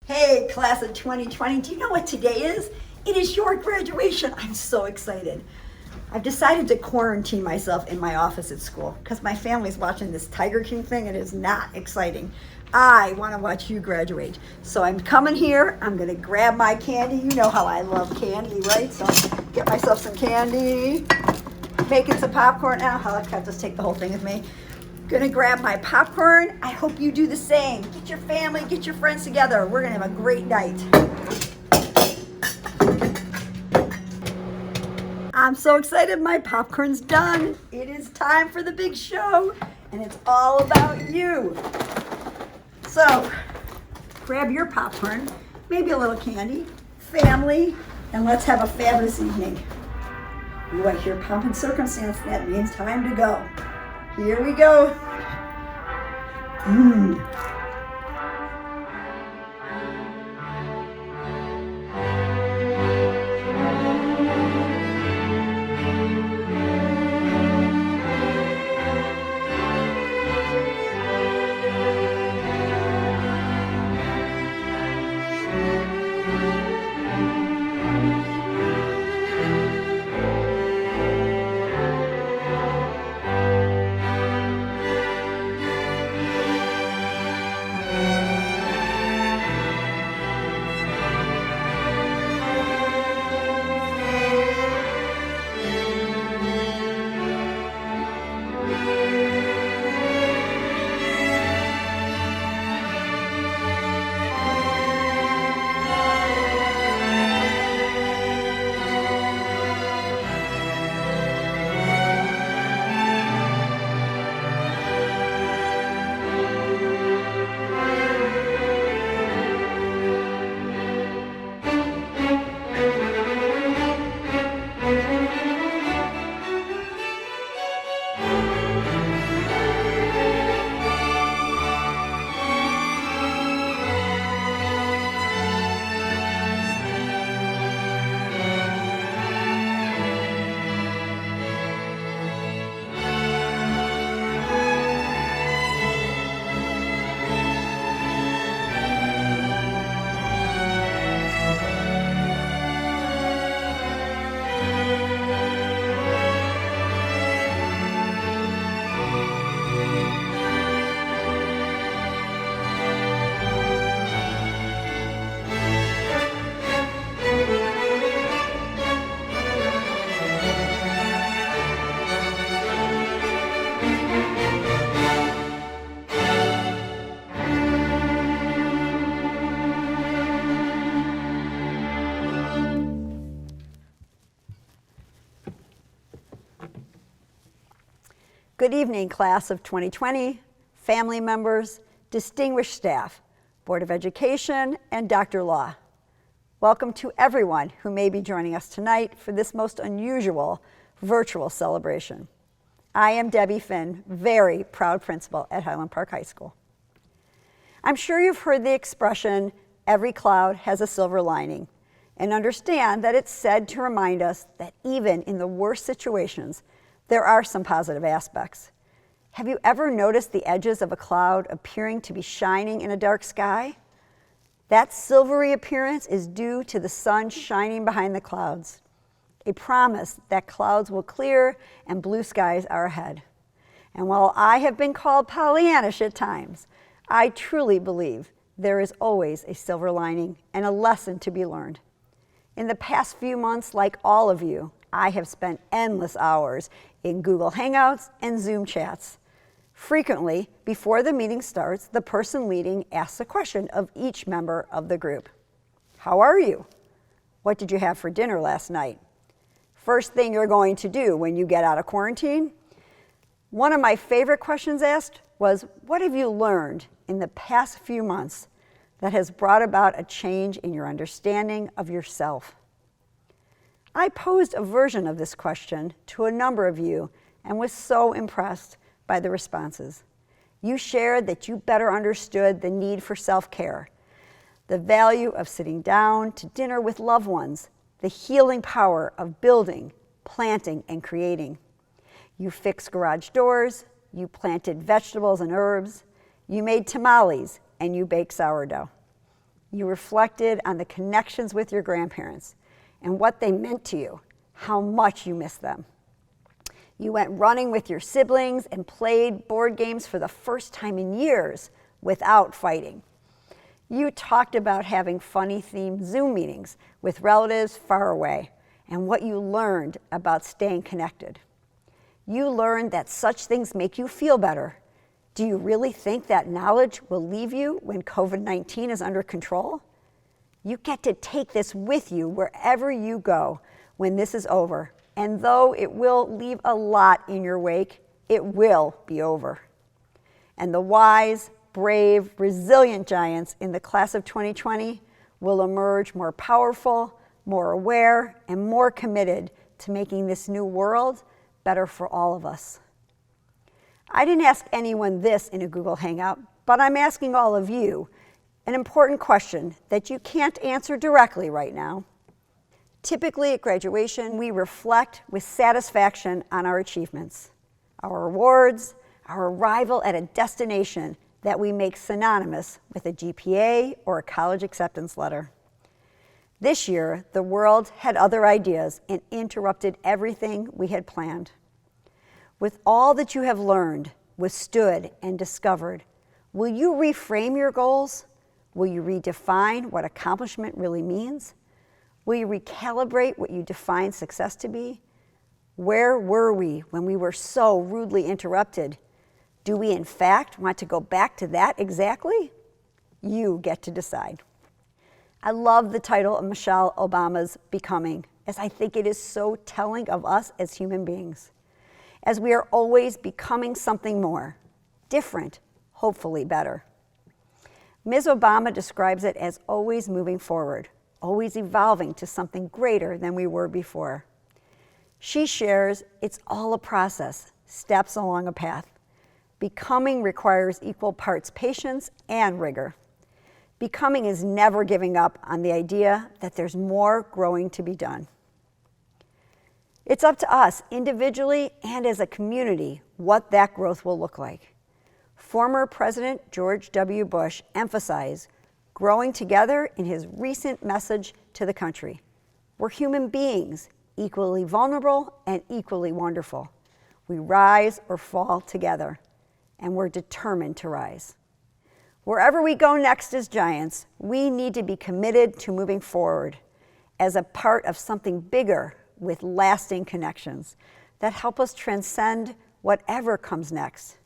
Hey, class of 2020, do you know what today is? It is your graduation. I'm so excited. I've decided to quarantine myself in my office at school because my family's watching this Tiger King thing. It is not exciting. I want to watch you graduate. So I'm coming here. I'm going to grab my candy. You know how I love candy, right? So get myself some candy, making some popcorn. Now, I'll just take the whole thing with me. Gonna grab my popcorn. I hope you do the same. Get your family, get your friends together. We're gonna have a great night. I'm so excited. My popcorn's done. It is time for the big show, and it's all about you. So, grab your popcorn, maybe a little candy, family, and let's have a fabulous evening. Ooh, I hear pomp and circumstance. That means time to go. Here we go. Good evening, class of 2020, family members, distinguished staff, Board of Education, and Dr. Law. Welcome to everyone who may be joining us tonight for this most unusual virtual celebration. I am Debbie Finn, very proud principal at Highland Park High School. I'm sure you've heard the expression, every cloud has a silver lining, and understand that it's said to remind us that even in the worst situations, there are some positive aspects. Have you ever noticed the edges of a cloud appearing to be shining in a dark sky? That silvery appearance is due to the sun shining behind the clouds, a promise that clouds will clear and blue skies are ahead. And while I have been called Pollyannish at times, I truly believe there is always a silver lining and a lesson to be learned. In the past few months, like all of you, I have spent endless hours in Google Hangouts and Zoom chats. Frequently, before the meeting starts, the person leading asks a question of each member of the group. How are you? What did you have for dinner last night? First thing you're going to do when you get out of quarantine? One of my favorite questions asked was, what have you learned in the past few months that has brought about a change in your understanding of yourself? I posed a version of this question to a number of you and was so impressed by the responses. You shared that you better understood the need for self-care, the value of sitting down to dinner with loved ones, the healing power of building, planting, and creating. You fixed garage doors, you planted vegetables and herbs, you made tamales, and you baked sourdough. You reflected on the connections with your grandparents and what they meant to you, how much you miss them. You went running with your siblings and played board games for the first time in years without fighting. You talked about having funny themed Zoom meetings with relatives far away and what you learned about staying connected. You learned that such things make you feel better. Do you really think that knowledge will leave you when COVID-19 is under control? You get to take this with you wherever you go when this is over. And though it will leave a lot in your wake, it will be over. And the wise, brave, resilient giants in the class of 2020 will emerge more powerful, more aware, and more committed to making this new world better for all of us. I didn't ask anyone this in a Google Hangout, but I'm asking all of you an important question that you can't answer directly right now. Typically at graduation, we reflect with satisfaction on our achievements, our awards, our arrival at a destination that we make synonymous with a GPA or a college acceptance letter. This year, the world had other ideas and interrupted everything we had planned. With all that you have learned, withstood, and discovered, will you reframe your goals? Will you redefine what accomplishment really means? Will you recalibrate what you define success to be? Where were we when we were so rudely interrupted? Do we in fact want to go back to that exactly? You get to decide. I love the title of Michelle Obama's Becoming, as I think it is so telling of us as human beings, as we are always becoming something more, different, hopefully better. Ms. Obama describes it as always moving forward, always evolving to something greater than we were before. She shares it's all a process, steps along a path. Becoming requires equal parts patience and rigor. Becoming is never giving up on the idea that there's more growing to be done. It's up to us individually and as a community what that growth will look like. Former President George W. Bush emphasized growing together in his recent message to the country. We're human beings, equally vulnerable and equally wonderful. We rise or fall together, and we're determined to rise. Wherever we go next as giants, we need to be committed to moving forward as a part of something bigger with lasting connections that help us transcend whatever comes next.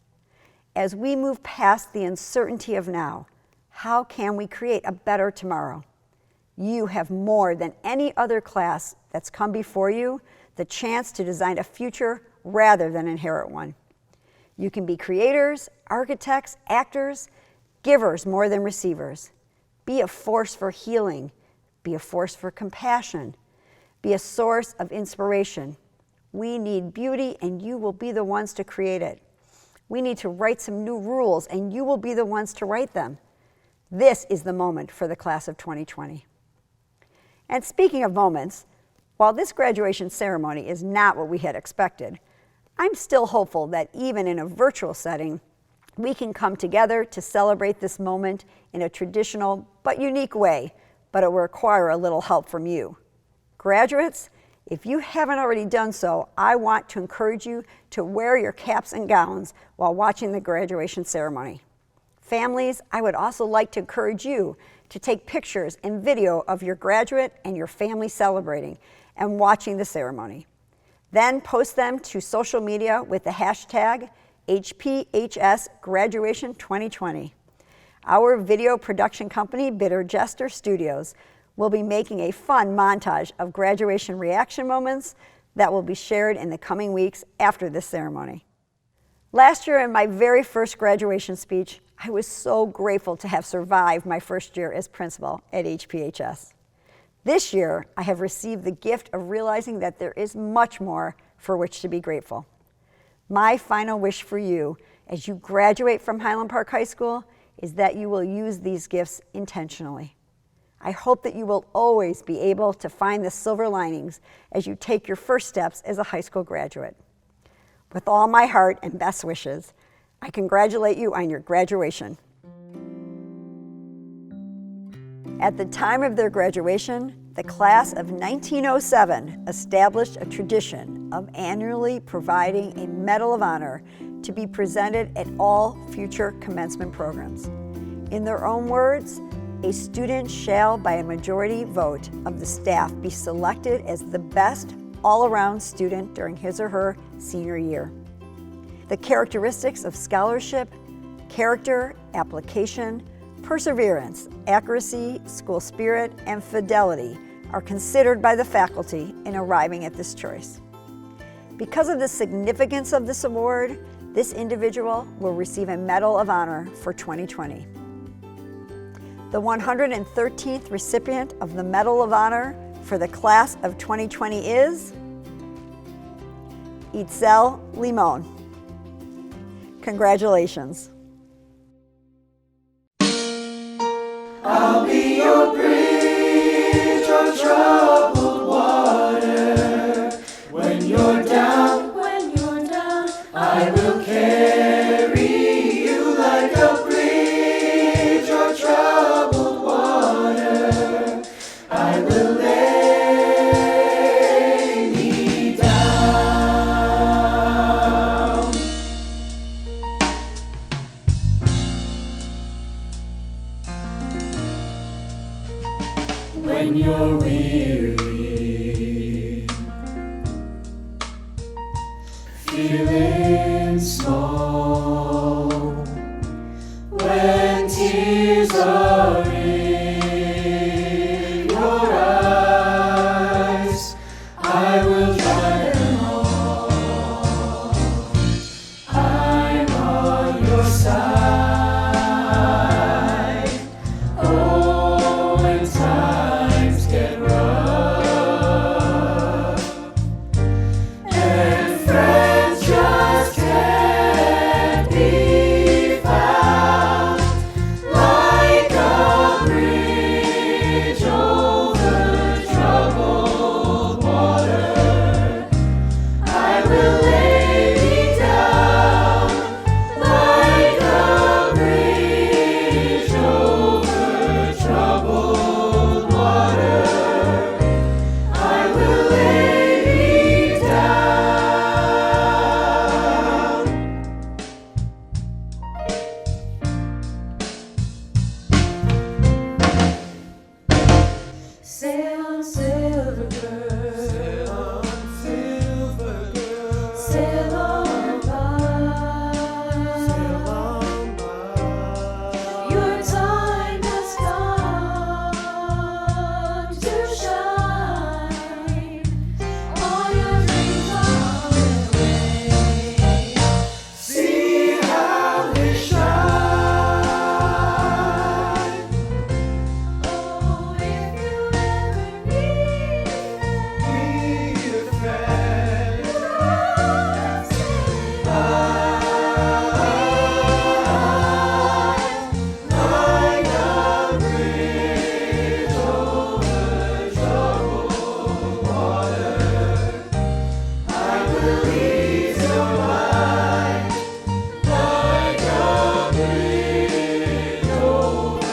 As we move past the uncertainty of now, how can we create a better tomorrow? You have more than any other class that's come before you the chance to design a future rather than inherit one. You can be creators, architects, actors, givers more than receivers. Be a force for healing. Be a force for compassion. Be a source of inspiration. We need beauty, and you will be the ones to create it. We need to write some new rules, and you will be the ones to write them. This is the moment for the class of 2020. And speaking of moments, while this graduation ceremony is not what we had expected, I'm still hopeful that even in a virtual setting, we can come together to celebrate this moment in a traditional but unique way, but it will require a little help from you. Graduates, if you haven't already done so, I want to encourage you to wear your caps and gowns while watching the graduation ceremony. Families, I would also like to encourage you to take pictures and video of your graduate and your family celebrating and watching the ceremony. Then post them to social media with the hashtag HPHS Graduation 2020. Our video production company, Bitter Jester Studios, will be making a fun montage of graduation reaction moments that will be shared in the coming weeks after this ceremony. Last year, in my very first graduation speech, I was so grateful to have survived my first year as principal at HPHS. This year, I have received the gift of realizing that there is much more for which to be grateful. My final wish for you as you graduate from Highland Park High School is that you will use these gifts intentionally. I hope that you will always be able to find the silver linings as you take your first steps as a high school graduate. With all my heart and best wishes, I congratulate you on your graduation. At the time of their graduation, the class of 1907 established a tradition of annually providing a Medal of Honor to be presented at all future commencement programs. In their own words, a student shall, by a majority vote of the staff, be selected as the best all-around student during his or her senior year. The characteristics of scholarship, character, application, perseverance, accuracy, school spirit, and fidelity are considered by the faculty in arriving at this choice. Because of the significance of this award, this individual will receive a Medal of Honor for 2020. The 113th recipient of the Medal of Honor for the class of 2020 is Itzel Limon. Congratulations. I'll be your bridge on troubled water. When you're down, I will carry you like a bridge on troubled water. I will lay me down. When you're weary, feeling small, when tears are in your eyes, I will dry them all. I'm on your side. Oh, when times get rough and friends just can't be found, like a bridge over troubled water, I will lay me down. Like a bridge over troubled water, I will lay me down. Sail on, silver girl. Sail on by. Your time has come to shine. All your dreams are on their way. See how they shine. Oh, if you ever need a friend, I like a bridge over troubled water. I will ease your mind. Like a bridge over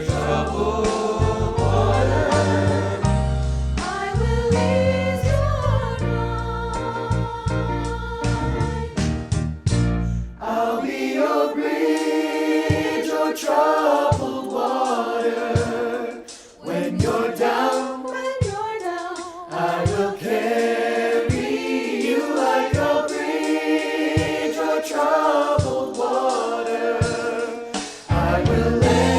troubled water, I will ease your mind. I'll be your bridge o'er troubled water. When you're down, I will carry you like a bridge o'er troubled water. I will lay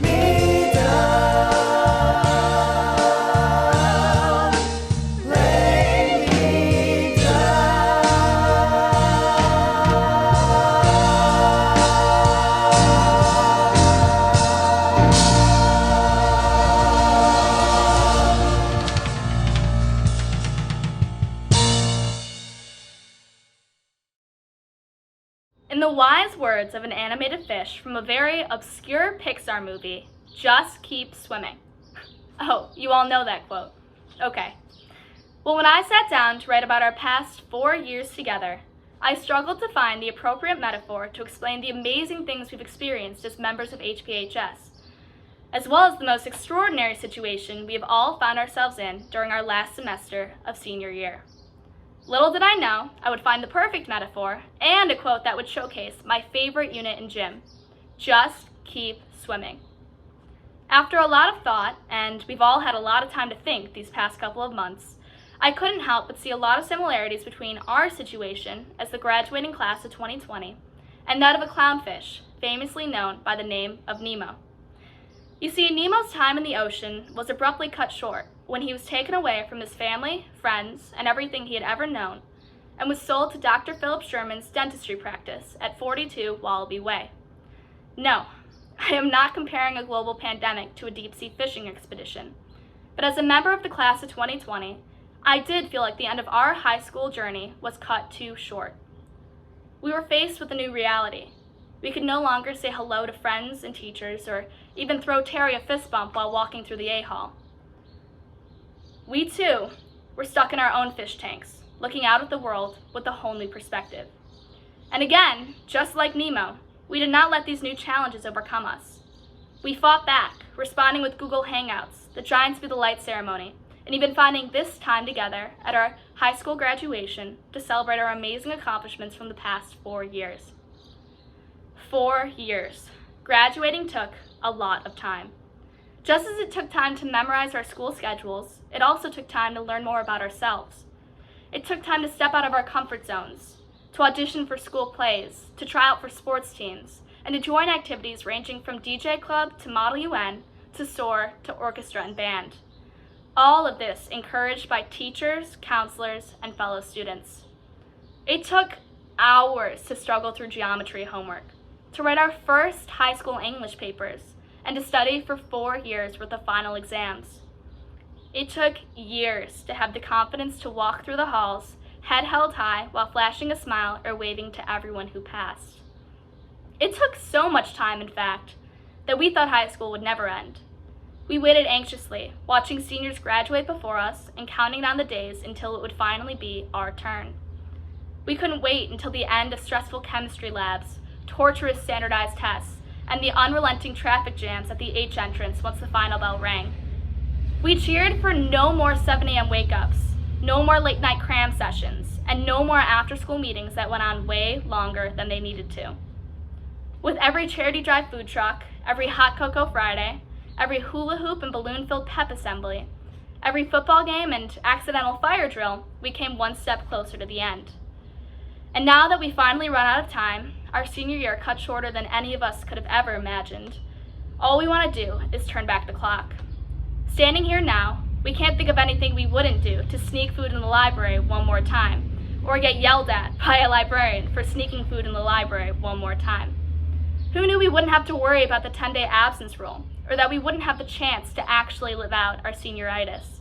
me down. Lay me In the wise words of an animated fish from a very obscure Pixar movie, just keep swimming. Oh, you all know that quote. Okay. Well, when I sat down to write about our past 4 years together, I struggled to find the appropriate metaphor to explain the amazing things we've experienced as members of HPHS, as well as the most extraordinary situation we have all found ourselves in during our last semester of senior year. Little did I know I would find the perfect metaphor and a quote that would showcase my favorite unit in gym: just keep swimming. After a lot of thought, and we've all had a lot of time to think these past couple of months, I couldn't help but see a lot of similarities between our situation as the graduating class of 2020 and that of a clownfish, famously known by the name of Nemo. You see, Nemo's time in the ocean was abruptly cut short when he was taken away from his family, friends, and everything he had ever known, and was sold to Dr. Philip Sherman's dentistry practice at 42 Wallaby Way. No, I am not comparing a global pandemic to a deep-sea fishing expedition, but as a member of the class of 2020, I did feel like the end of our high school journey was cut too short. We were faced with a new reality. We could no longer say hello to friends and teachers or even throw Terry a fist bump while walking through the A-hall. We too were stuck in our own fish tanks, looking out at the world with a whole new perspective. And again, just like Nemo, we did not let these new challenges overcome us. We fought back, responding with Google Hangouts, the Giants Be the Light ceremony, and even finding this time together at our high school graduation to celebrate our amazing accomplishments from the past 4 years. 4 years. Graduating took a lot of time. Just as it took time to memorize our school schedules, it also took time to learn more about ourselves. It took time to step out of our comfort zones, to audition for school plays, to try out for sports teams, and to join activities ranging from DJ Club to Model UN to SOAR to orchestra and band. All of this encouraged by teachers, counselors, and fellow students. It took hours to struggle through geometry homework, to write our first high school English papers, and to study for 4 years worth of final exams. It took years to have the confidence to walk through the halls, head held high while flashing a smile or waving to everyone who passed. It took so much time, in fact, that we thought high school would never end. We waited anxiously, watching seniors graduate before us and counting down the days until it would finally be our turn. We couldn't wait until the end of stressful chemistry labs, torturous standardized tests, and the unrelenting traffic jams at the H entrance once the final bell rang. We cheered for no more 7 a.m. wake-ups, no more late-night cram sessions, and no more after-school meetings that went on way longer than they needed to. With every charity drive food truck, every hot cocoa Friday, every hula hoop and balloon-filled pep assembly, every football game and accidental fire drill, we came one step closer to the end. And now that we finally run out of time, our senior year cut shorter than any of us could have ever imagined, all we want to do is turn back the clock. Standing here now, we can't think of anything we wouldn't do to sneak food in the library one more time, or get yelled at by a librarian for sneaking food in the library one more time. Who knew we wouldn't have to worry about the 10-day absence rule, or that we wouldn't have the chance to actually live out our senioritis?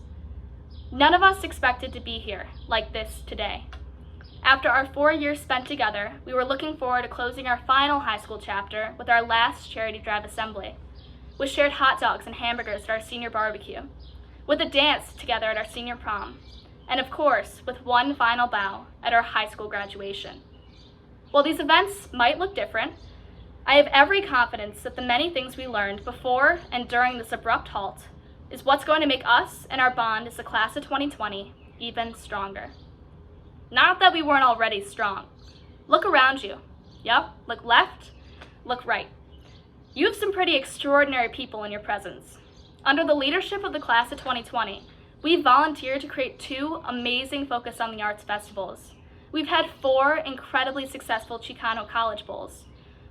None of us expected to be here like this today. After our 4 years spent together, we were looking forward to closing our final high school chapter with our last charity drive assembly, with shared hot dogs and hamburgers at our senior barbecue, with a dance together at our senior prom, and of course, with one final bow at our high school graduation. While these events might look different, I have every confidence that the many things we learned before and during this abrupt halt is what's going to make us and our bond as the class of 2020 even stronger. Not that we weren't already strong. Look around you. Yep, look left, look right. You have some pretty extraordinary people in your presence. Under the leadership of the class of 2020, we've volunteered to create 2 amazing Focus on the Arts festivals. We've had 4 incredibly successful Chicano College Bowls.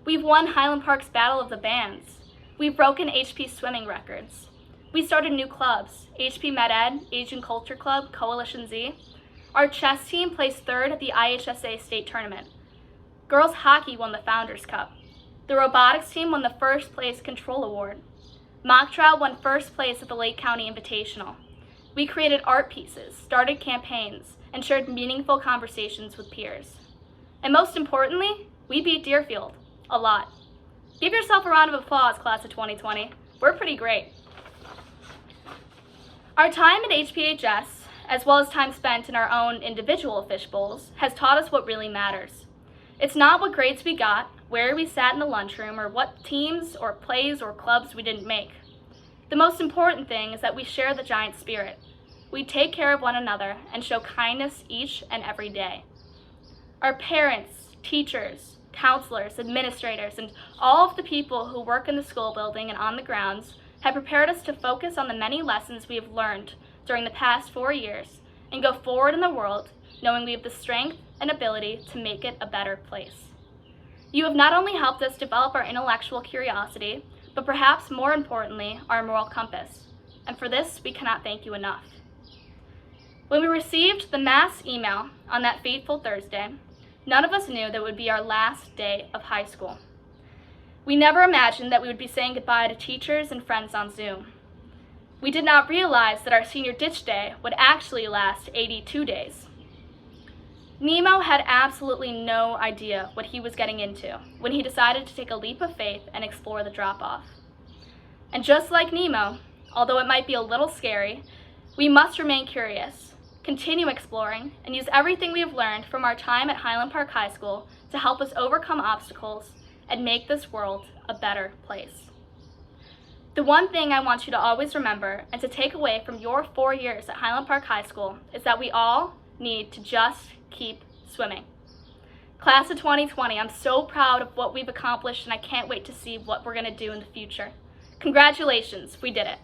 We've won Highland Park's Battle of the Bands. We've broken HP swimming records. We started new clubs, HP Med Ed, Asian Culture Club, Coalition Z. Our chess team placed 3rd at the IHSA state tournament. Girls hockey won the Founders Cup. The robotics team won the first place control award. Mock trial won first place at the Lake County Invitational. We created art pieces, started campaigns, and shared meaningful conversations with peers. And most importantly, we beat Deerfield. A lot. Give yourself a round of applause, class of 2020. We're pretty great. Our time at HPHS as well as time spent in our own individual fishbowls, has taught us what really matters. It's not what grades we got, where we sat in the lunchroom, or what teams or plays or clubs we didn't make. The most important thing is that we share the Giant spirit. We take care of one another and show kindness each and every day. Our parents, teachers, counselors, administrators, and all of the people who work in the school building and on the grounds have prepared us to focus on the many lessons we have learned during the past 4 years and go forward in the world knowing we have the strength and ability to make it a better place. You have not only helped us develop our intellectual curiosity, but perhaps more importantly, our moral compass. And for this, we cannot thank you enough. When we received the mass email on that fateful Thursday, none of us knew that it would be our last day of high school. We never imagined that we would be saying goodbye to teachers and friends on Zoom. We did not realize that our senior ditch day would actually last 82 days. Nemo had absolutely no idea what he was getting into when he decided to take a leap of faith and explore the drop-off. And just like Nemo, although it might be a little scary, we must remain curious, continue exploring, and use everything we have learned from our time at Highland Park High School to help us overcome obstacles and make this world a better place. The one thing I want you to always remember and to take away from your 4 years at Highland Park High School is that we all need to just keep swimming. Class of 2020, I'm so proud of what we've accomplished and I can't wait to see what we're going to do in the future. Congratulations, we did it.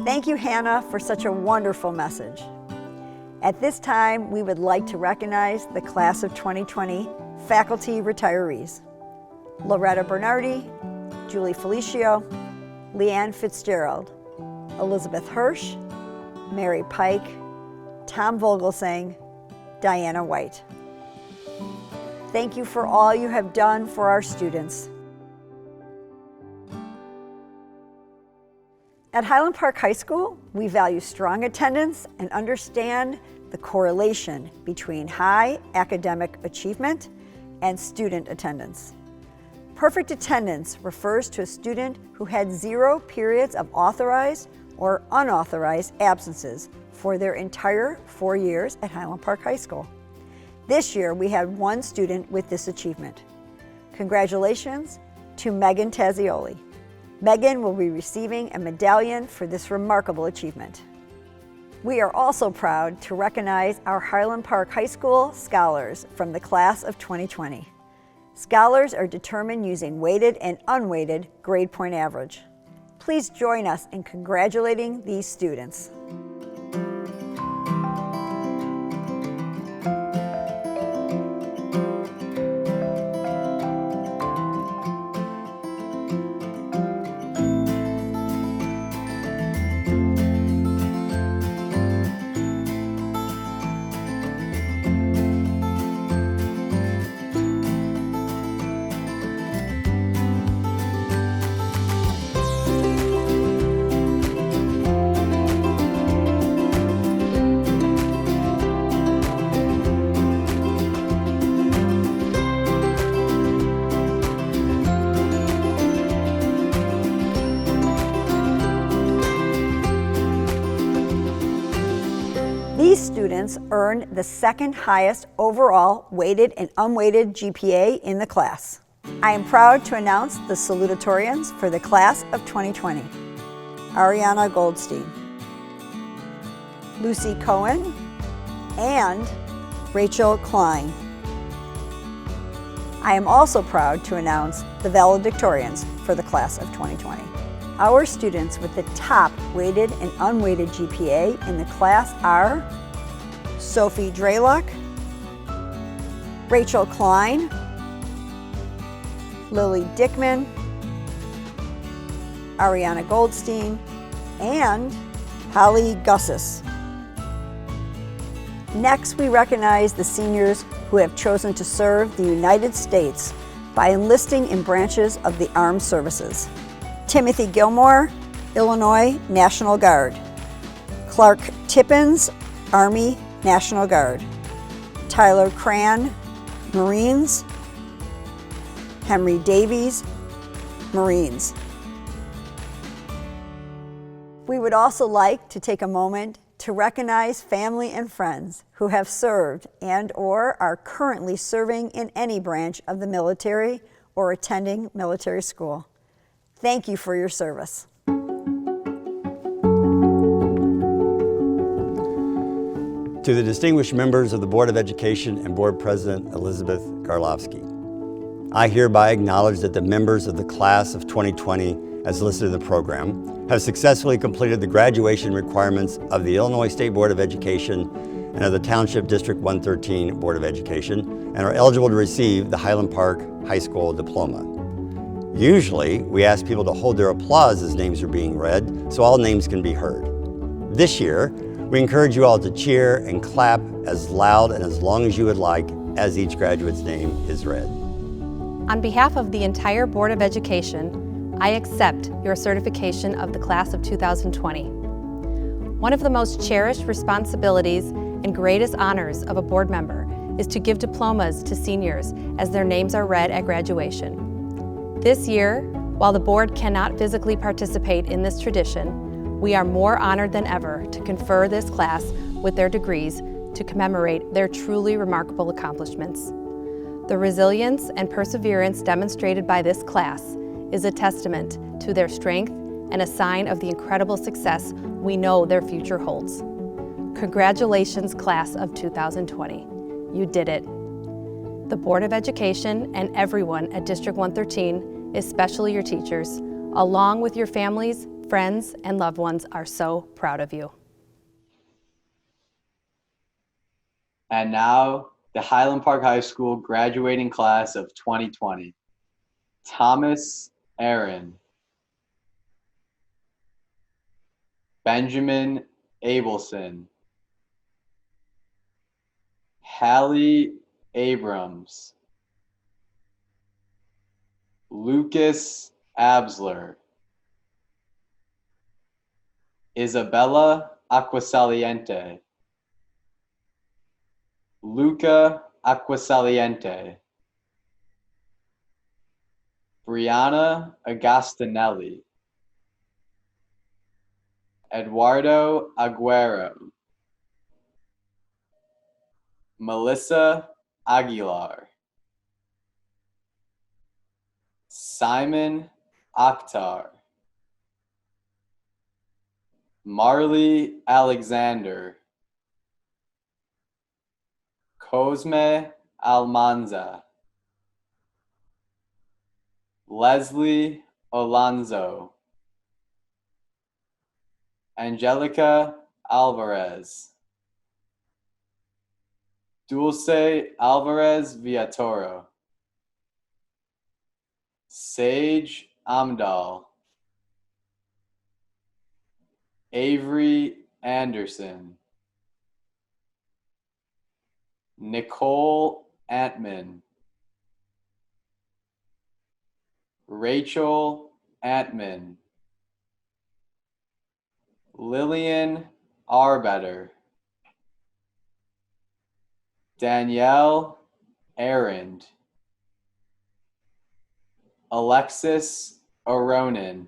Thank you, Hannah, for such a wonderful message. At this time, we would like to recognize the Class of 2020 faculty retirees. Loretta Bernardi, Julie Felicio, Leanne Fitzgerald, Elizabeth Hirsch, Mary Pike, Tom Vogelsang, Diana White. Thank you for all you have done for our students. At Highland Park High School, we value strong attendance and understand the correlation between high academic achievement and student attendance. Perfect attendance refers to a student who had 0 periods of authorized or unauthorized absences for their entire 4 years at Highland Park High School. This year, we had 1 student with this achievement. Congratulations to Megan Tazioli. Megan will be receiving a medallion for this remarkable achievement. We are also proud to recognize our Highland Park High School scholars from the Class of 2020. Scholars are determined using weighted and unweighted grade point average. Please join us in congratulating these students. These students earned the second highest overall weighted and unweighted GPA in the class. I am proud to announce the salutatorians for the Class of 2020. Ariana Goldstein, Lucy Cohen, and Rachel Klein. I am also proud to announce the valedictorians for the Class of 2020. Our students with the top weighted and unweighted GPA in the class are Sophie Draylock, Rachel Klein, Lily Dickman, Ariana Goldstein, and Holly Gussis. Next, we recognize the seniors who have chosen to serve the United States by enlisting in branches of the armed services. Timothy Gilmore, Illinois National Guard. Clark Tippins, Army National Guard. Tyler Cran, Marines. Henry Davies, Marines. We would also like to take a moment to recognize family and friends who have served and/or are currently serving in any branch of the military or attending military school. Thank you for your service. To the distinguished members of the Board of Education and Board President Elizabeth Garlovsky, I hereby acknowledge that the members of the class of 2020, as listed in the program, have successfully completed the graduation requirements of the Illinois State Board of Education and of the Township District 113 Board of Education and are eligible to receive the Highland Park High School Diploma. Usually, we ask people to hold their applause as names are being read so all names can be heard. This year, we encourage you all to cheer and clap as loud and as long as you would like as each graduate's name is read. On behalf of the entire Board of Education, I accept your certification of the class of 2020. One of the most cherished responsibilities and greatest honors of a board member is to give diplomas to seniors as their names are read at graduation. This year, while the board cannot physically participate in this tradition, we are more honored than ever to confer this class with their degrees to commemorate their truly remarkable accomplishments. The resilience and perseverance demonstrated by this class is a testament to their strength and a sign of the incredible success we know their future holds. Congratulations, class of 2020. You did it. The Board of Education and everyone at District 113, especially your teachers, along with your families, friends, and loved ones, are so proud of you. And now, the Highland Park High School graduating class of 2020. Thomas Aaron, Benjamin Abelson, Hallie Abrams, Lucas Absler, Isabella Aquasaliente, Luca Aquasaliente, Brianna Agostinelli, Eduardo Aguero, Melissa Aguilar, Simon Akhtar, Marley Alexander, Cosme Almanza, Leslie Alonzo, Angelica Alvarez, Dulce Alvarez Villatoro, Sage Amdal, Avery Anderson, Nicole Antman, Rachel Antman, Lillian Arbetter, Danielle Arend, Alexis Aronin,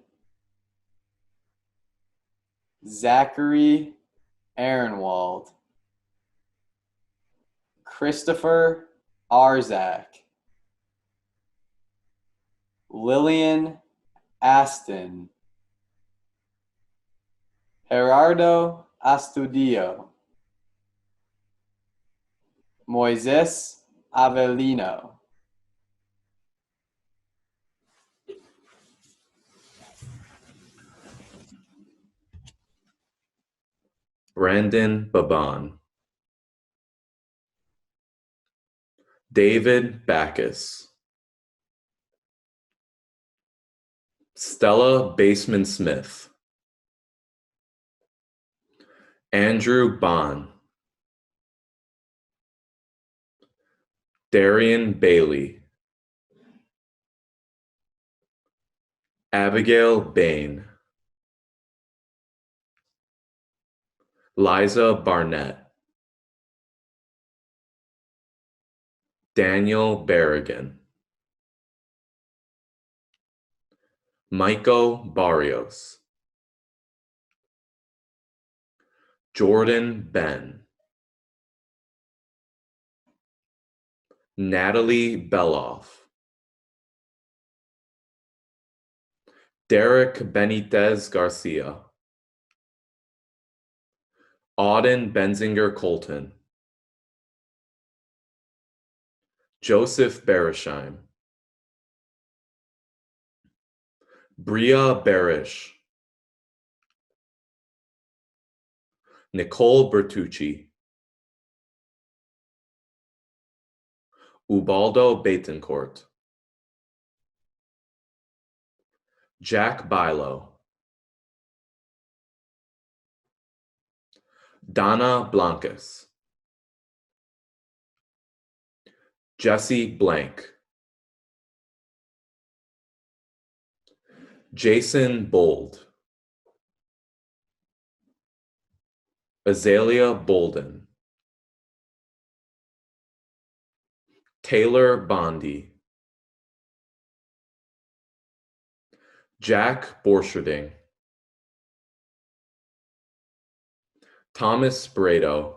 Zachary Ehrenwald, Christopher Arzak, Lillian Aston, Gerardo Astudillo, Moises Avelino, Brandon Baban, David Backus, Stella Baseman Smith, Andrew Bond, Darian Bailey, Abigail Bain, Liza Barnett, Daniel Berrigan, Michael Barrios, Jordan Ben, Natalie Beloff, Derek Benitez Garcia, Auden Benzinger Colton, Joseph Beresheim, Bria Barish, Nicole Bertucci, Ubaldo Betancourt, Jack Bilo, Donna Blancas, Jesse Blank, Jason Bold, Azalea Bolden, Taylor Bondi, Jack Borcherding, Thomas Brado,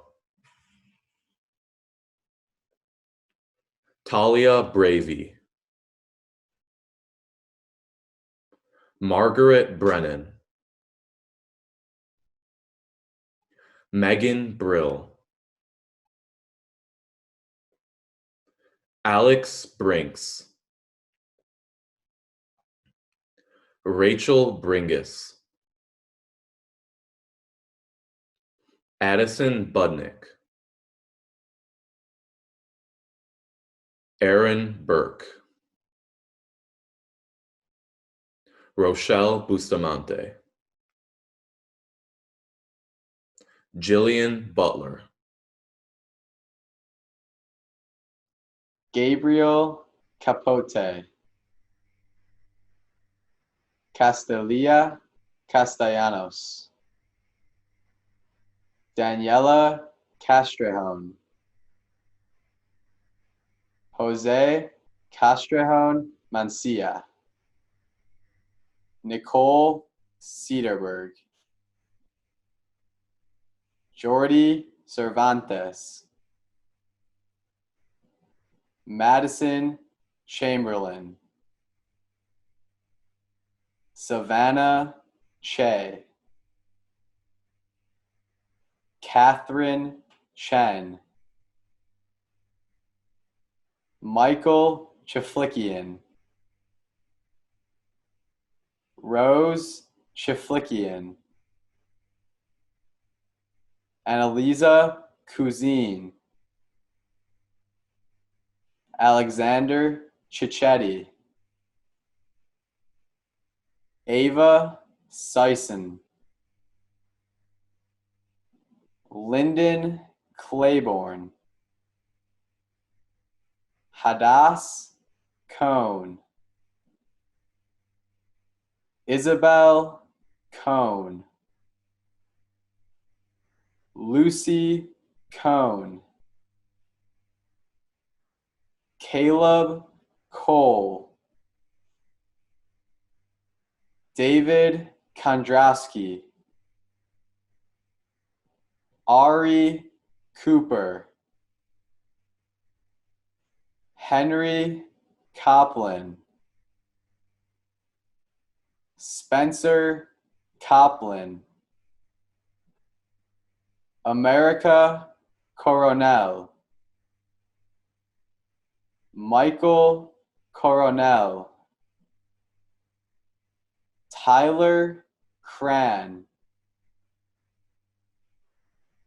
Talia Bravey, Margaret Brennan, Megan Brill, Alex Brinks, Rachel Bringus, Addison Budnick, Aaron Burke, Rochelle Bustamante, Jillian Butler, Gabriel Capote, Castelia Castellanos, Daniela Castrejon, Jose Castrejon Mancia, Nicole Cedarberg, Jordi Cervantes, Madison Chamberlain, Savannah Che, Catherine Chen, Michael Chiflikian, Rose Chiflikian, Annalisa Cousine, Alexander Chichetti, Ava Sison, Lyndon Claiborne, Hadass Cohn, Isabel Cohn, Lucy Cohn, Caleb Cole, David Kondrasky, Ari Cooper, Henry Copland, Spencer Copland, America Coronel, Michael Coronel, Tyler Cran,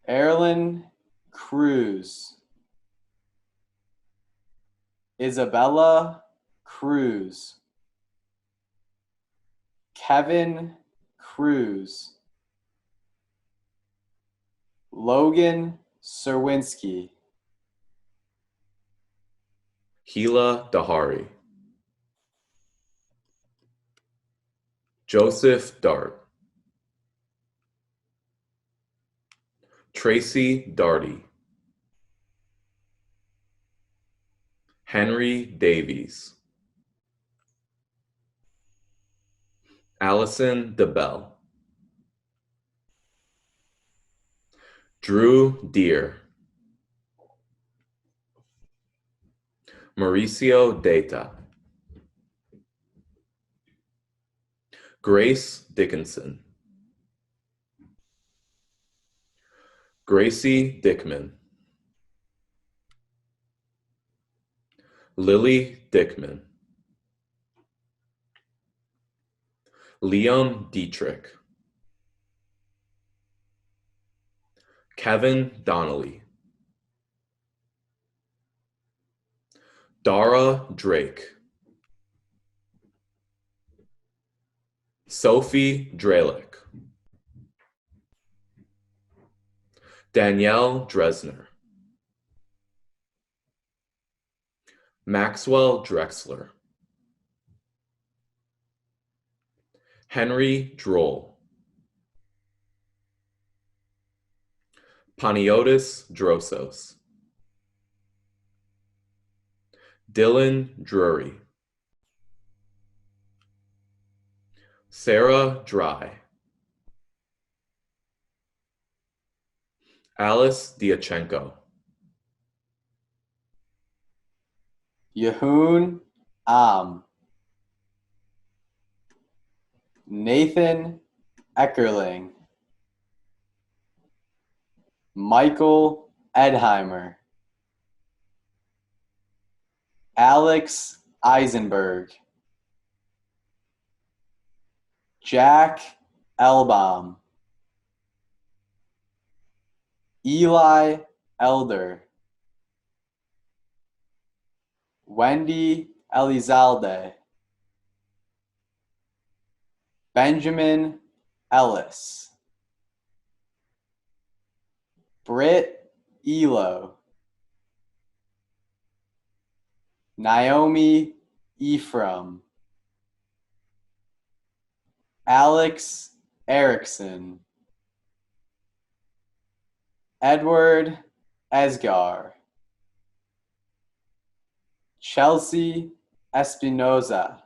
Erlen Cruz, Isabella Cruz, Kevin Cruz, Logan Serwinski, Hila Dahari, Joseph Dart, Tracy Darty, Henry Davies, Allison DeBell, Drew Deere. Mauricio Data. Grace Dickinson. Gracie Dickman. Lily Dickman. Liam Dietrich. Kevin Donnelly. Dara Drake. Sophie Dralick. Danielle Dresner. Maxwell Drexler. Henry Droll. Paniotis Drosos. Dylan Drury. Sarah Dry. Alice Diachenko. Yehoon Am. Nathan Eckerling. Michael Edheimer. Alex Eisenberg. Jack Elbaum. Eli Elder. Wendy Elizalde. Benjamin Ellis. Britt Elo. Naomi Ephraim. Alex Erickson. Edward Esgar. Chelsea Espinoza.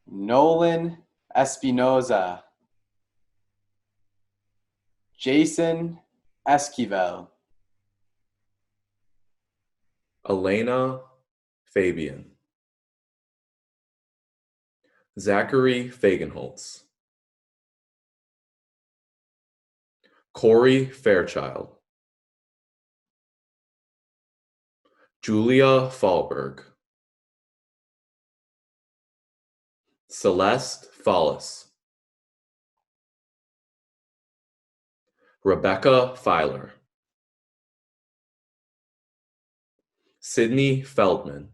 Nolan Espinoza. Jason Esquivel. Elena Fabian. Zachary Fagenholtz. Corey Fairchild. Julia Fallberg. Celeste Follis. Rebecca Filer. Sydney Feldman.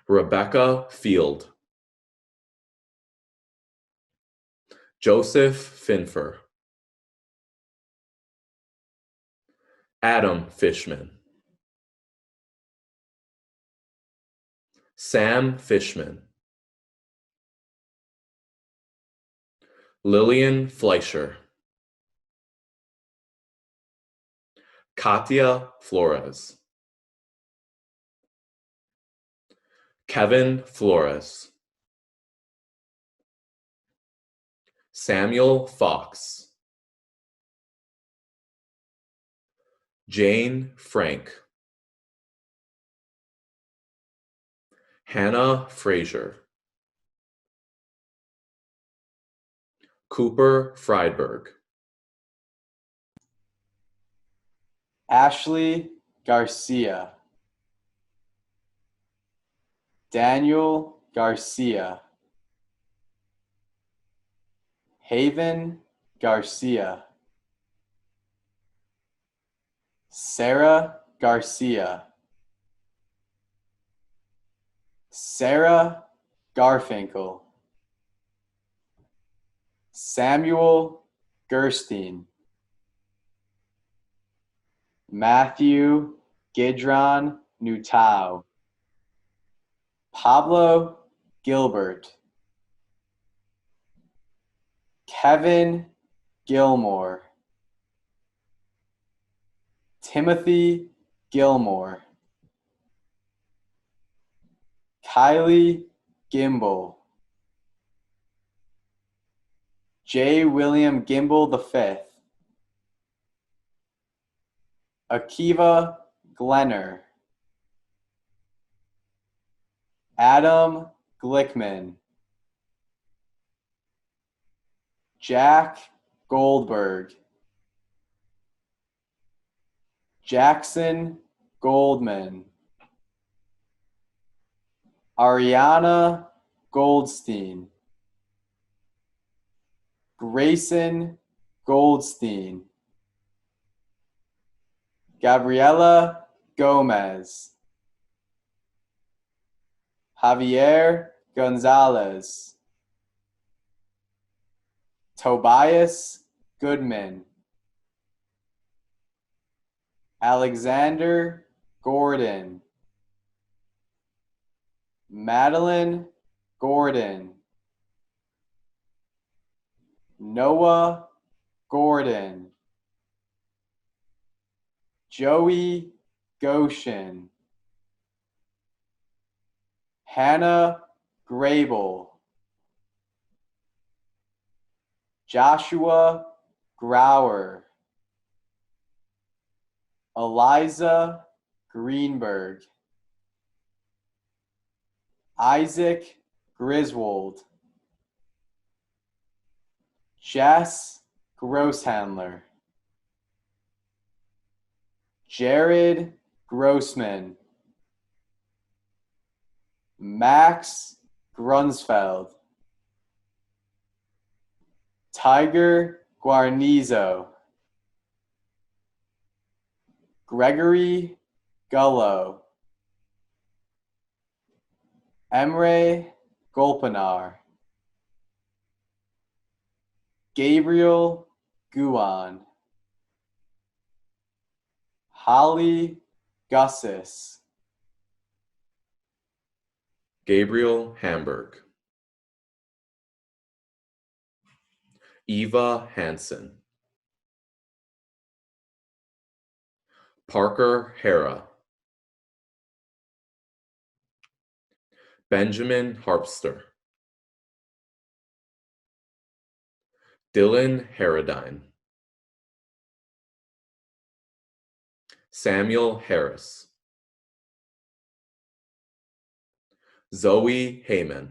Rebecca Field. Joseph Finfer. Adam Fishman. Sam Fishman. Lillian Fleischer. Katia Flores. Kevin Flores. Samuel Fox. Jane Frank. Hannah Frazier. Cooper Friedberg. Ashley Garcia. Daniel Garcia. Haven Garcia. Sarah Garcia. Sarah Garfinkel. Samuel Gerstein. Matthew Gidron Nutau. Pablo Gilbert. Kevin Gilmore. Timothy Gilmore. Kylie Gimbel. J. William Gimbel V, Akiva Glenner, Adam Glickman, Jack Goldberg, Jackson Goldman, Ariana Goldstein, Grayson Goldstein, Gabriela Gomez, Javier Gonzalez, Tobias Goodman, Alexander Gordon, Madeline Gordon, Noah Gordon, Joey Goshen, Hannah Grable, Joshua Grauer, Eliza Greenberg, Isaac Griswold, Jess Grosshandler, Jared Grossman, Max Grunsfeld, Tiger Guarnizo, Gregory Gullo, Emre Golpanar, Gabriel Guan, Holly Gussis, Gabriel Hamburg, Eva Hansen, Parker Hera, Benjamin Harpster, Dylan Harradine, Samuel Harris, Zoe Heyman,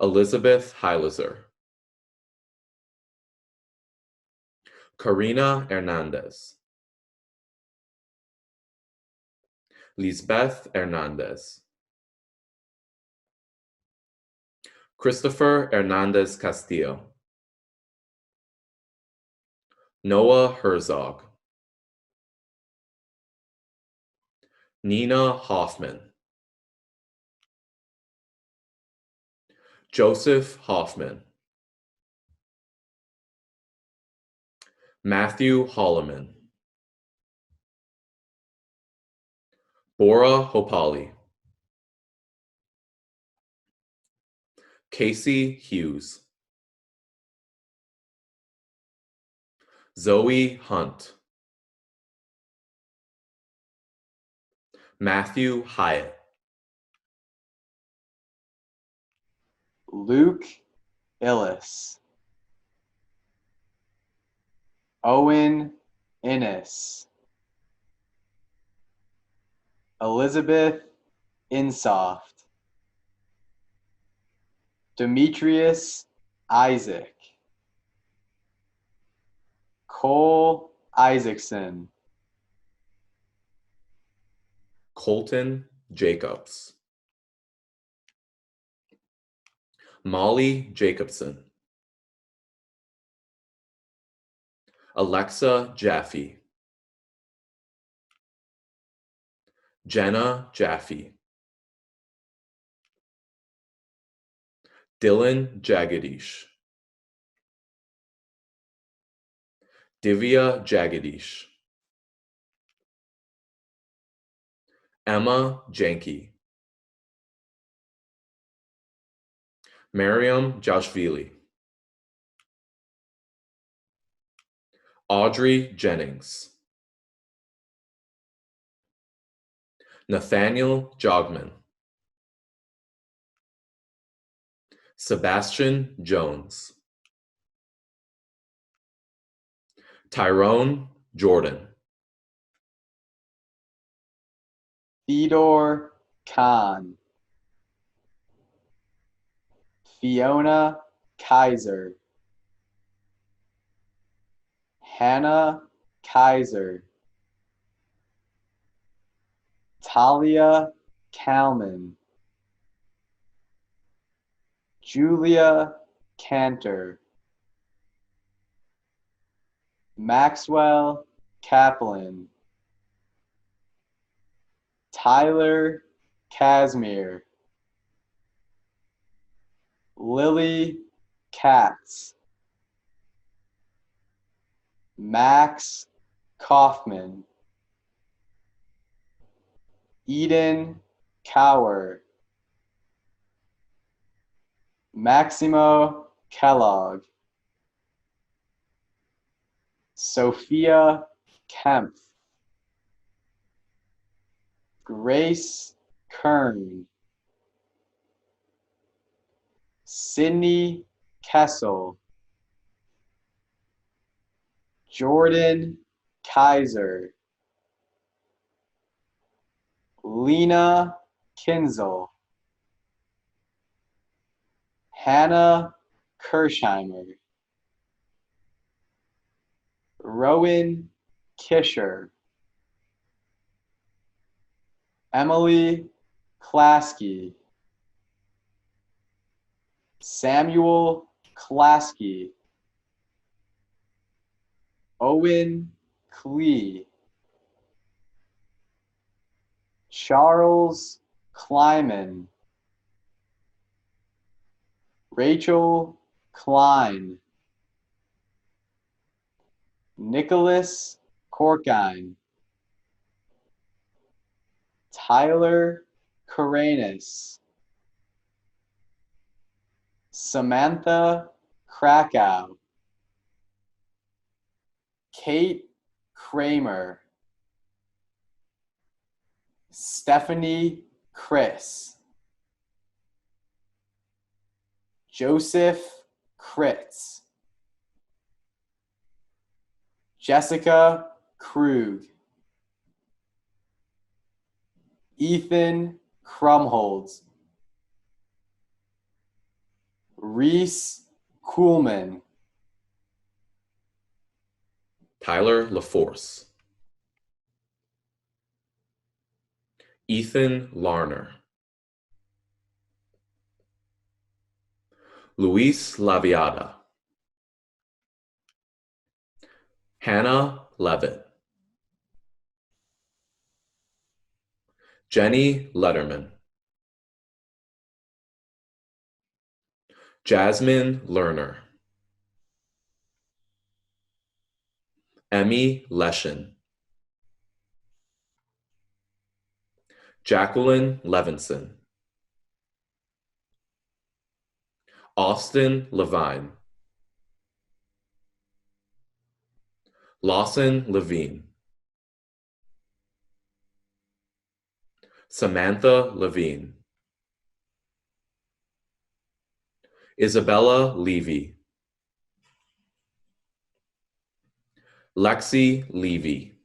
Elizabeth Heilizer, Karina Hernandez, Lisbeth Hernandez, Christopher Hernandez Castillo, Noah Herzog, Nina Hoffman, Joseph Hoffman, Matthew Holloman, Bora Hopali, Casey Hughes, Zoe Hunt, Matthew Hyatt, Luke Illis, Owen Innes, Elizabeth Insoft, Demetrius Isaac, Cole Isaacson, Colton Jacobs, Molly Jacobson, Alexa Jaffe, Jenna Jaffe, Dylan Jagadish, Divya Jagadish, Emma Janke, Mariam Jashvili, Audrey Jennings, Nathaniel Jogman, Sebastian Jones. Tyrone Jordan. Theodore Kahn. Fiona Kaiser. Hannah Kaiser. Talia Kalman. Julia Cantor. Maxwell Kaplan. Tyler Casimir. Lily Katz. Max Kaufman. Eden Cower. Maximo Kellogg. Sophia Kempf. Grace Kern. Sydney Kessel. Jordan Kaiser. Lena Kinzel. Hannah Kirshheimer. Rowan Kisher. Emily Klasky. Samuel Klasky. Owen Klee. Charles Kleiman. Rachel Klein. Nicholas Corkine. Tyler Karanis. Samantha Krakow. Kate Kramer. Stephanie Chris. Joseph Kritz. Jessica Krug. Ethan Krumholz. Reese Kuhlman. Tyler LaForce. Ethan Larner. Luis Laviada. Hannah Levitt. Jenny Letterman. Jasmine Lerner. Emmy Leshin. Jacqueline Levinson. Austin Levine. Lawson Levine. Samantha Levine. Isabella Levy. Lexi Levy.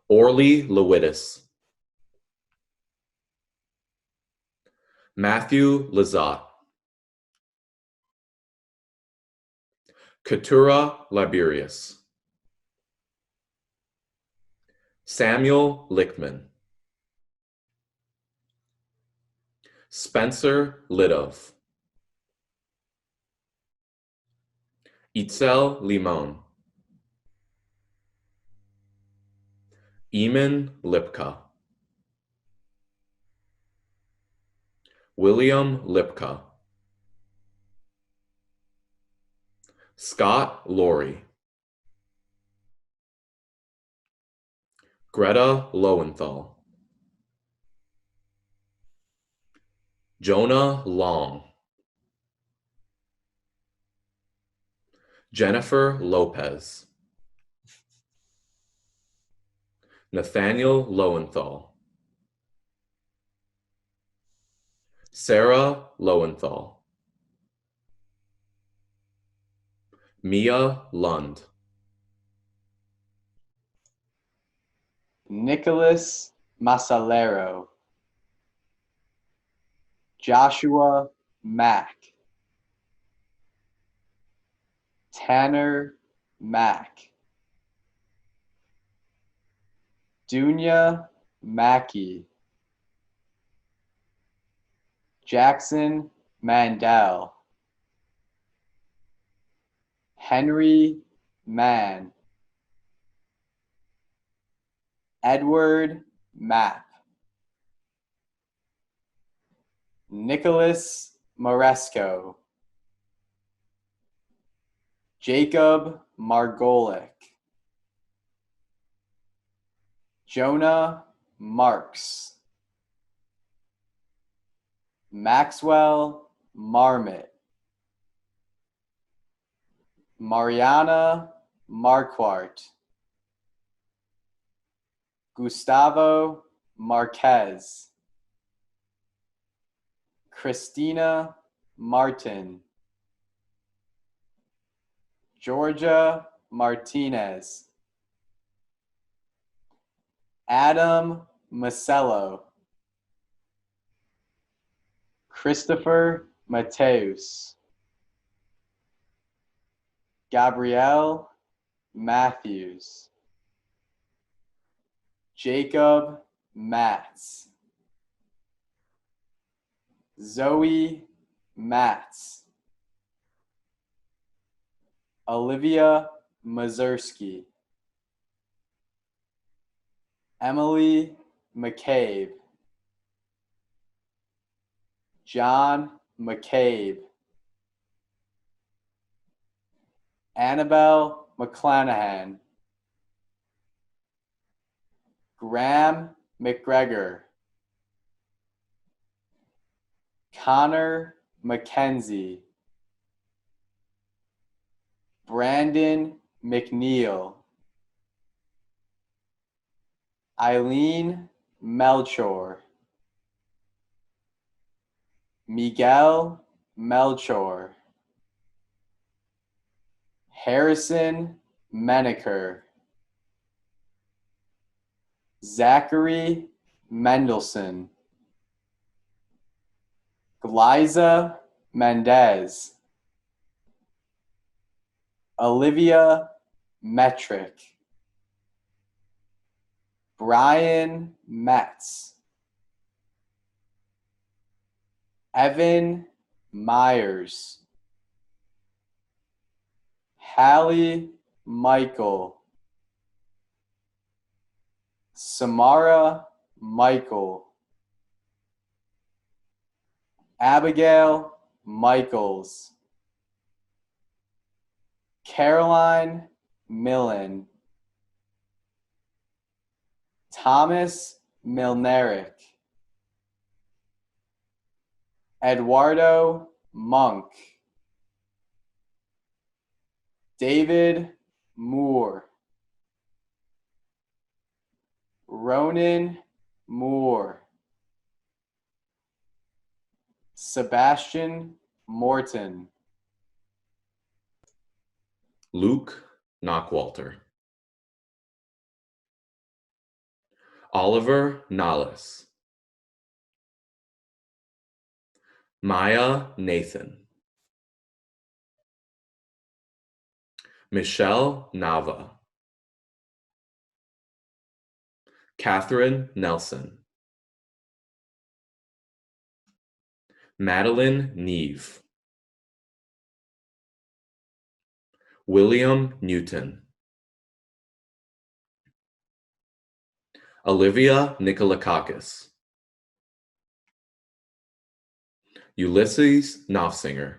Orly Lewittis. Matthew Lazat. Keturah Liberius. Samuel Lichtman. Spencer Lidov. Itzel Limon. Eamon Lipka. William Lipka. Scott Laurie. Greta Lowenthal. Jonah Long. Jennifer Lopez. Nathaniel Lowenthal. Sarah Lowenthal. Mia Lund. Nicholas Masalero. Joshua Mack. Tanner Mack. Dunya Mackey. Jackson Mandel. Henry Mann. Edward Mapp. Nicholas Moresco. Jacob Margolick. Jonah Marks. Maxwell Marmot. Mariana Marquardt. Gustavo Marquez. Christina Martin. Georgia Martinez. Adam Macello. Christopher Mateus. Gabrielle Matthews. Jacob Matz. Zoe Matz. Olivia Mazurski. Emily McCabe. John McCabe. Annabelle McClanahan. Graham McGregor. Connor McKenzie. Brandon McNeil. Eileen Melchor. Miguel Melchor. Harrison Menaker. Zachary Mendelson. Glyza Mendez. Olivia Metrick. Brian Metz. Evan Myers. Hallie Michael. Samara Michael. Abigail Michaels. Caroline Millen. Thomas Milnerick. Eduardo Monk. David Moore. Ronan Moore. Sebastian Morton. Luke Knockwalter. Oliver Nollis. Maya Nathan. Michelle Nava. Catherine Nelson. Madeline Neve. William Newton. Olivia Nikolakakis. Ulysses Knopfsinger.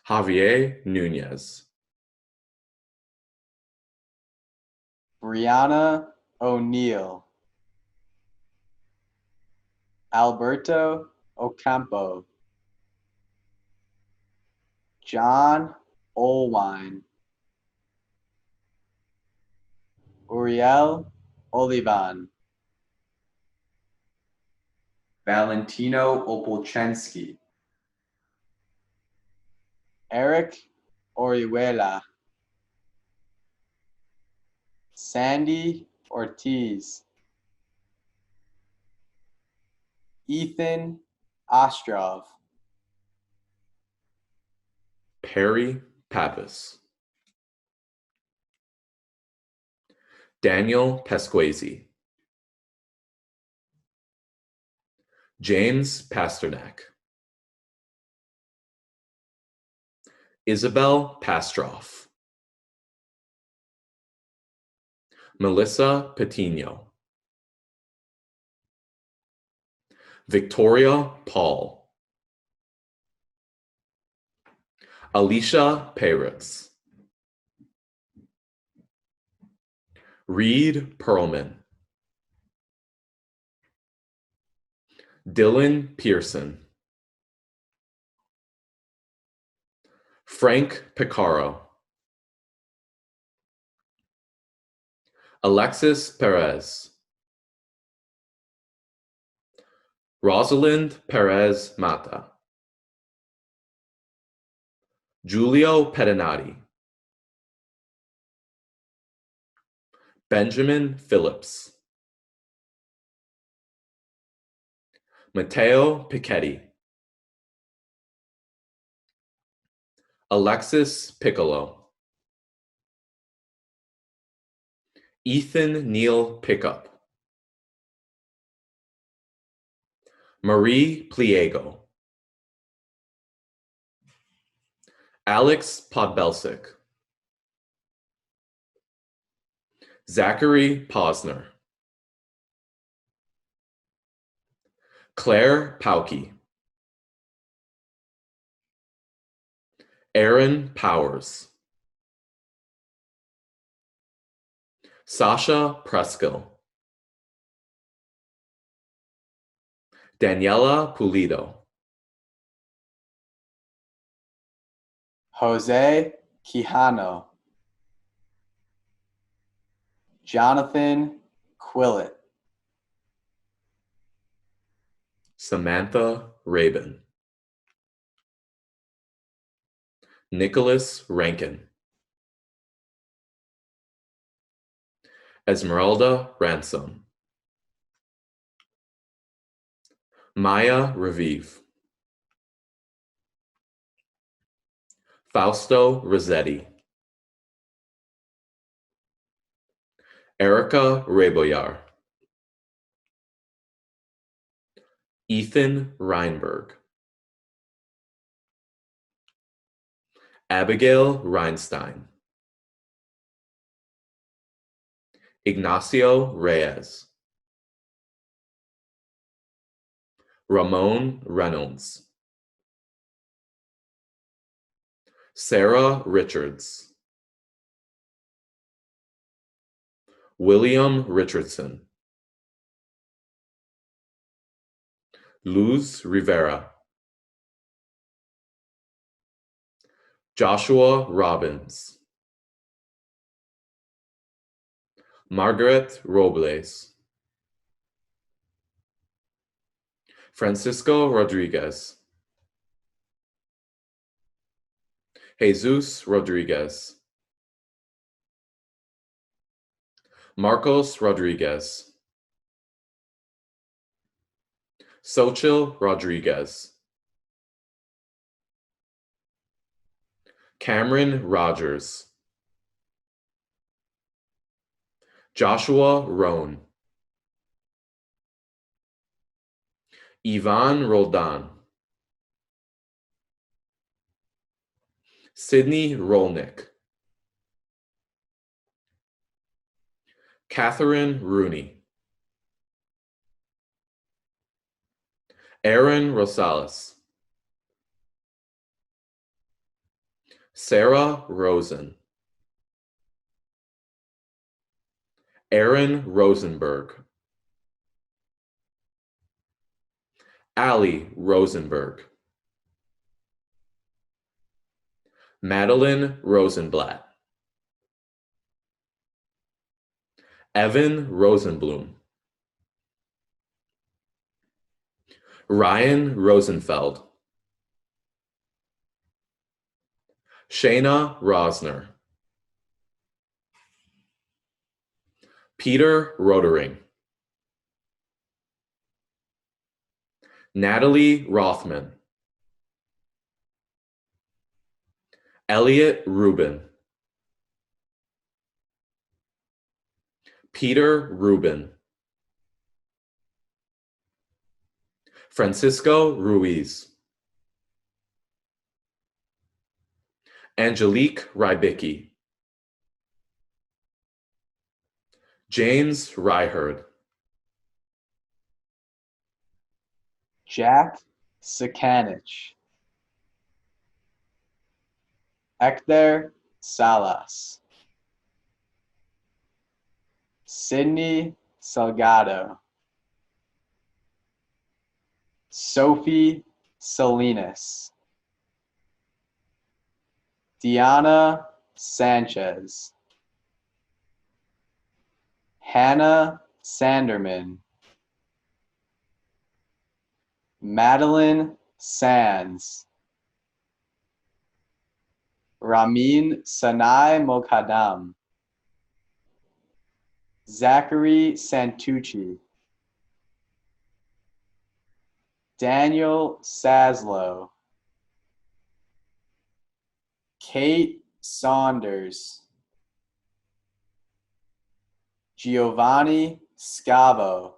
Javier Nunez. Brianna O'Neill. Alberto Ocampo. John Olwine. Uriel Olivan. Valentino Opolchensky, Eric Orihuela, Sandy Ortiz, Ethan Ostrov, Perry Pappas, Daniel Pesquazi, James Pasternak, Isabel Pastroff, Melissa Patino, Victoria Paul, Alicia Peretz, Reed Perlman, Dylan Pearson, Frank Picaro, Alexis Perez, Rosalind Perez Mata, Giulio Pedinati, Benjamin Phillips, Matteo Piketty, Alexis Piccolo, Ethan Neal Pickup, Marie Pliego, Alex Podbelsic, Zachary Posner, Claire Pauke, Aaron Powers, Sasha Preskill, Daniela Pulido, Jose Quijano, Jonathan Quillett, Samantha Rabin, Nicholas Rankin, Esmeralda Ransom, Maya Raviv, Fausto Rossetti, Erica Reboyar, Ethan Reinberg, Abigail Reinstein, Ignacio Reyes, Ramon Reynolds, Sarah Richards, William Richardson, Luz Rivera, Joshua Robbins, Margaret Robles, Francisco Rodriguez, Jesus Rodriguez, Marcos Rodriguez, Xochitl Rodriguez, Cameron Rogers, Joshua Roan, Ivan Roldan, Sydney Rolnick, Catherine Rooney, Aaron Rosales, Sarah Rosen, Aaron Rosenberg, Ali Rosenberg, Madeline Rosenblatt, Evan Rosenblum, Ryan Rosenfeld. Shayna Rosner. Peter Rodering. Natalie Rothman. Elliot Rubin. Peter Rubin. Francisco Ruiz. Angelique Rybicki. James Ryherd. Jack Sakanich. Hector Salas. Sydney Salgado. Sophie Salinas. Diana Sanchez. Hannah Sanderman. Madeline Sands. Ramin Sanai Mokadam. Zachary Santucci. Daniel Saslow. Kate Saunders. Giovanni Scavo.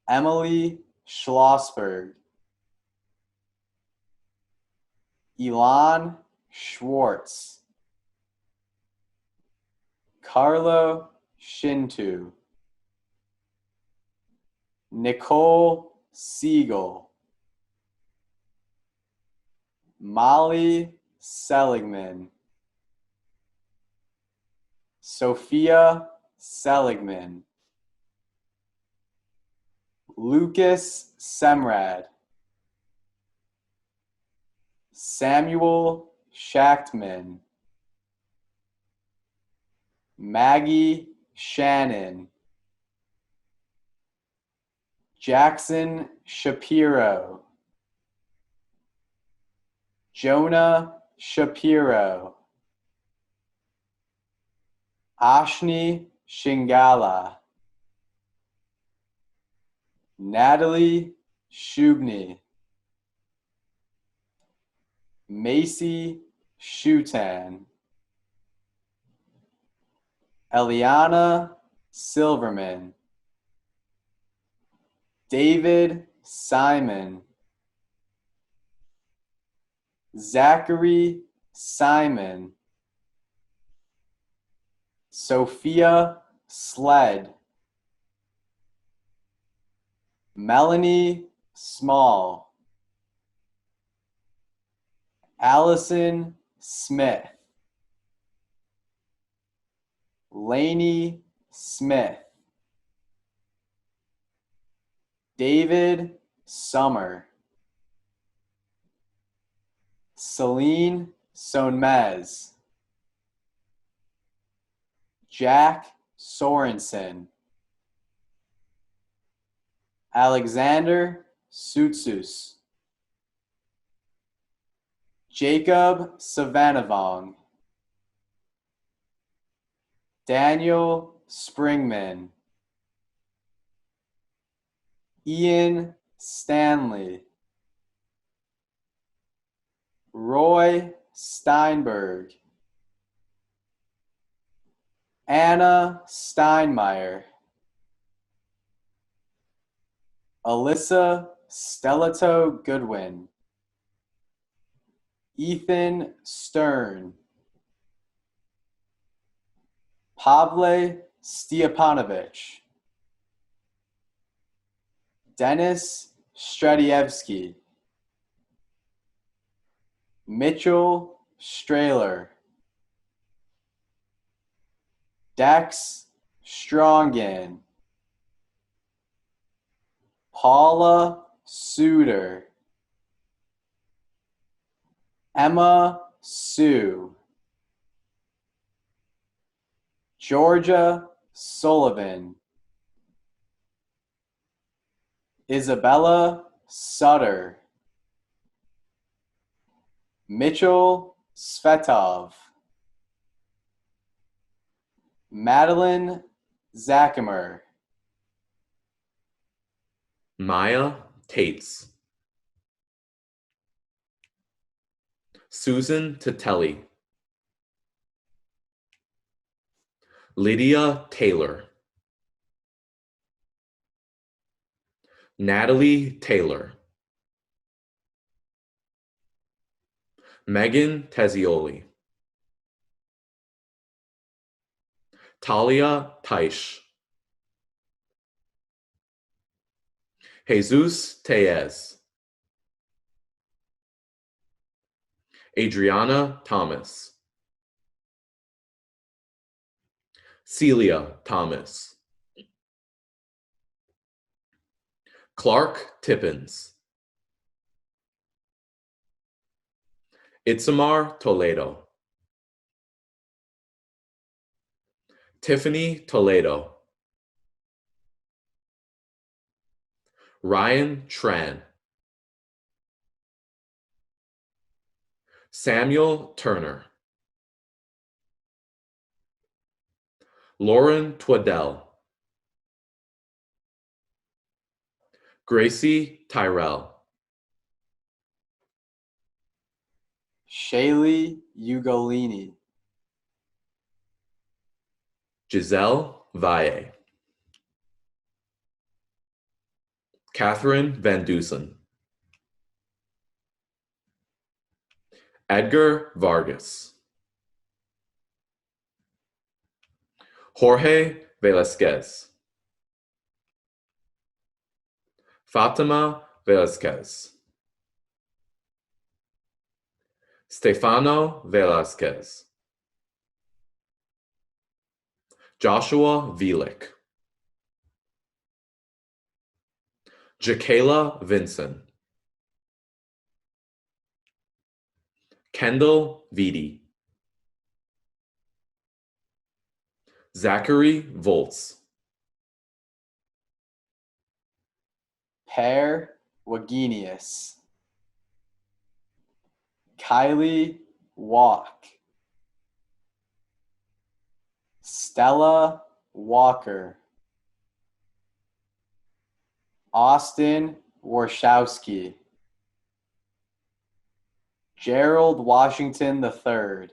Emily Schlossberg. Elon Schwartz. Carlo Shintu. Nicole Siegel. Molly Seligman. Sophia Seligman. Lucas Semrad. Samuel Schachtman. Maggie Shannon. Jackson Shapiro. Jonah Shapiro. Ashni Shingala. Natalie Shubny. Macy Shutan. Eliana Silverman. David Simon. Zachary Simon. Sophia Sled. Melanie Small. Allison Smith. Lainey Smith. David Summer. Celine Sonmez. Jack Sorensen. Alexander Sutsus. Jacob Savanavong. Daniel Springman. Ian Stanley. Roy Steinberg. Anna Steinmeier. Alyssa Stellato Goodwin. Ethan Stern. Pavle Stepanovich. Dennis Stradievsky. Mitchell Strahler. Dax Strongan. Paula Suter. Emma Sue. Georgia Sullivan. Isabella Sutter, Mitchell Svetov, Madeline Zachamer, Maya Tates, Susan Tatelli, Lydia Taylor, Natalie Taylor, Megan Tezioli, Talia Taish, Jesus Tellez, Adriana Thomas, Celia Thomas, Clark Tippins, Itzamar Toledo, Tiffany Toledo, Ryan Tran, Samuel Turner, Lauren Twaddell, Gracie Tyrell, Shaylee Ugolini, Giselle Valle, Catherine Van Dusen, Edgar Vargas, Jorge Velasquez, Fatima Velasquez, Stefano Velasquez, Joshua Vilick, Jakayla Vinson, Kendall Vitti, Zachary Volz, Per Wagenius, Kylie Walk, Stella Walker, Austin Warshawski, Gerald Washington III,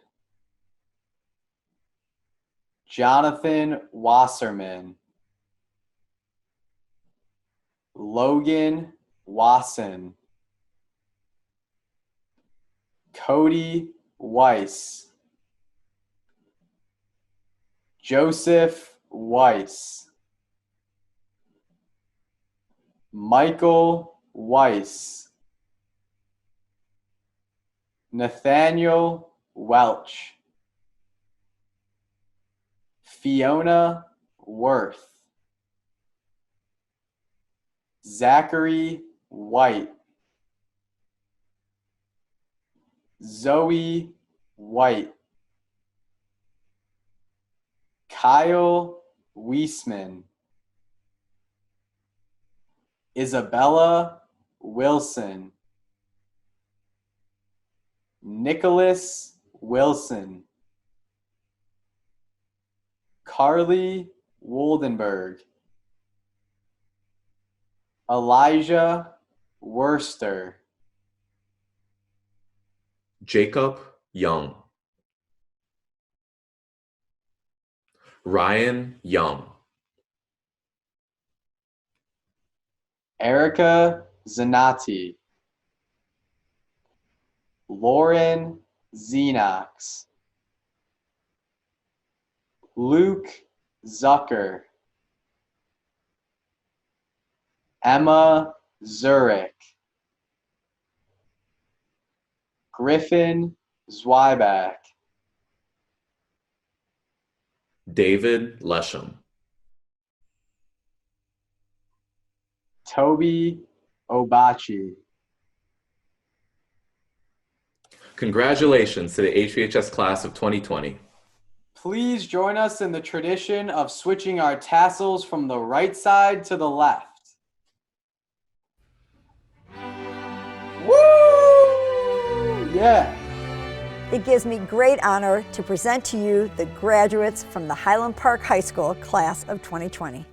Jonathan Wasserman, Logan Wasson, Cody Weiss, Joseph Weiss, Michael Weiss, Nathaniel Welch, Fiona Worth, Zachary White, Zoe White, Kyle Weisman, Isabella Wilson, Nicholas Wilson, Carly Woldenberg, Elijah Worster, Jacob Young, Ryan Young, Erica Zanatti, Lauren Xenox, Luke Zucker, Emma Zurich, Griffin Zweiback, David Lesham, Toby Obachi. Congratulations to the HVHS class of 2020. Please join us in the tradition of switching our tassels from the right side to the left. Yeah. It gives me great honor to present to you the graduates from the Highland Park High School class of 2020.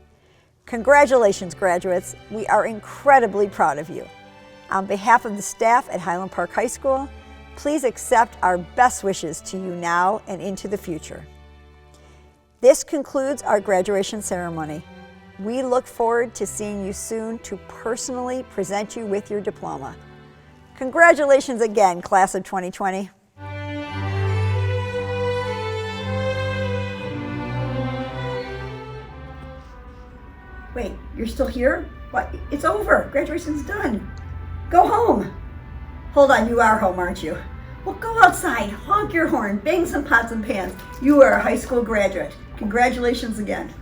Congratulations, graduates. We are incredibly proud of you. On behalf of the staff at Highland Park High School, please accept our best wishes to you now and into the future. This concludes our graduation ceremony. We look forward to seeing you soon to personally present you with your diploma. Congratulations again, class of 2020. Wait, you're still here? What? It's over. Graduation's done. Go home. Hold on, you are home, aren't you? Well, go outside, honk your horn, bang some pots and pans. You are a high school graduate. Congratulations again.